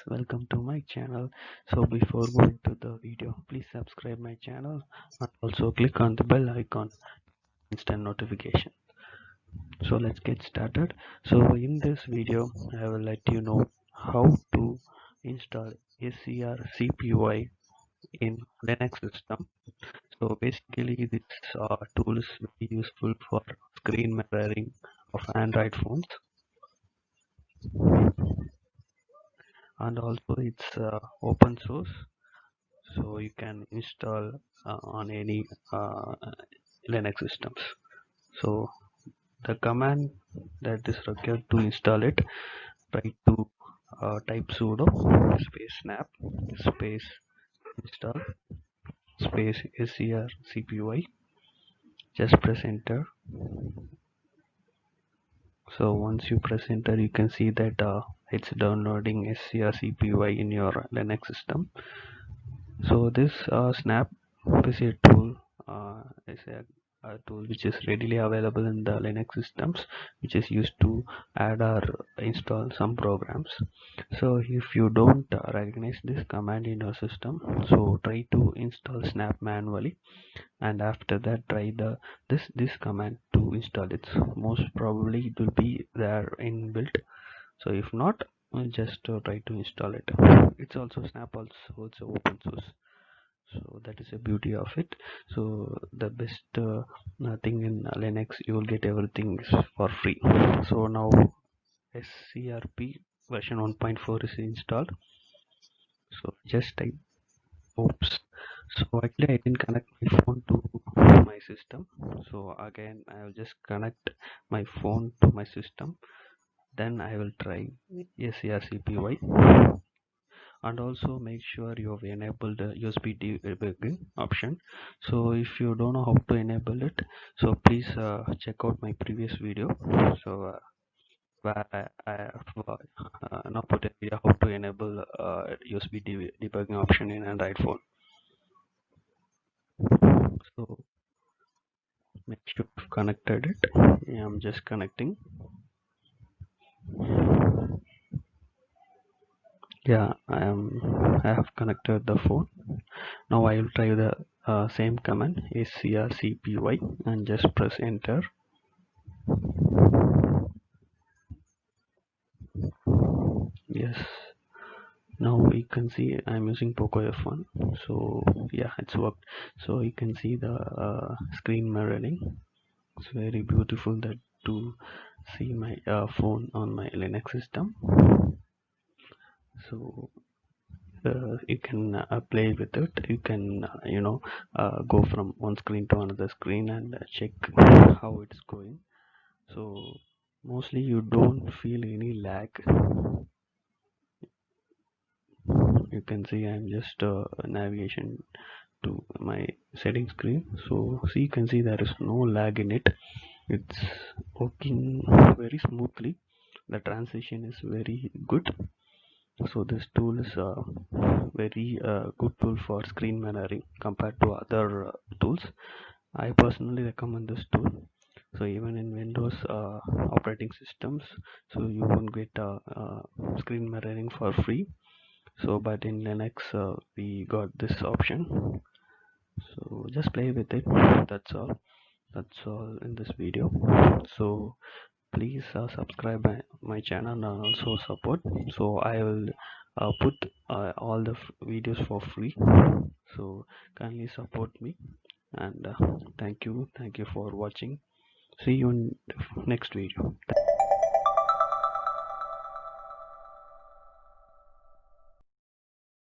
welcome to my channel. So before going to the video, please subscribe my channel and also click on the bell icon instant notification. So let's get started. So in this video I will let you know how to install SCRCPY in Linux system. So basically this tool is very useful for screen mirroring of Android phones, and also it's open source, so you can install on any Linux systems. So the command that is required to install it, try to type sudo space snap space install space scrcpy. Just press enter. So once you press enter, you can see that it's downloading SCRCPY in your Linux system. So this snap is a tool, is a tool which is readily available in the Linux systems, which is used to add or install some programs. So if you don't recognize this command in your system, so try to install snap manually, and after that try this command to install it. Most probably it will be there inbuilt. So if not, just try to install it. It's also snap also open source, so that is the beauty of it. So the best thing in Linux, you will get everything for free. So now SCRP version 1.4 is installed. So just type oops. So actually I didn't connect my phone to my system, so again I will just connect my phone to my system, then I will try SCRCPY. And also make sure you have enabled the USB debugging option. So if you don't know how to enable it, so please check out my previous video. So where I have now put a video how to enable USB debugging option in Android phone. So make sure you've connected it. Yeah, I'm just connecting. Yeah, I have connected the phone. Now I will try the same command scrcpy and just press enter. Yes, now you can see I'm using Poco F1. So yeah, it's worked. So you can see the screen mirroring. It's very beautiful that to see my phone on my Linux system. So you can play with it. You can go from one screen to another screen and check how it's going. So mostly you don't feel any lag. You can see I'm just navigation to my setting screen. So see, you can see there is no lag in it. It's working very smoothly. The transition is very good. So this tool is a very good tool for screen mirroring compared to other tools. I personally recommend this tool. So even in Windows operating systems, so you won't get screen mirroring for free. So but in Linux we got this option. So just play with it. That's all in this video. So please subscribe my channel and also support. So I will put all the videos for free, so kindly support me. And thank you for watching. See you in the next video.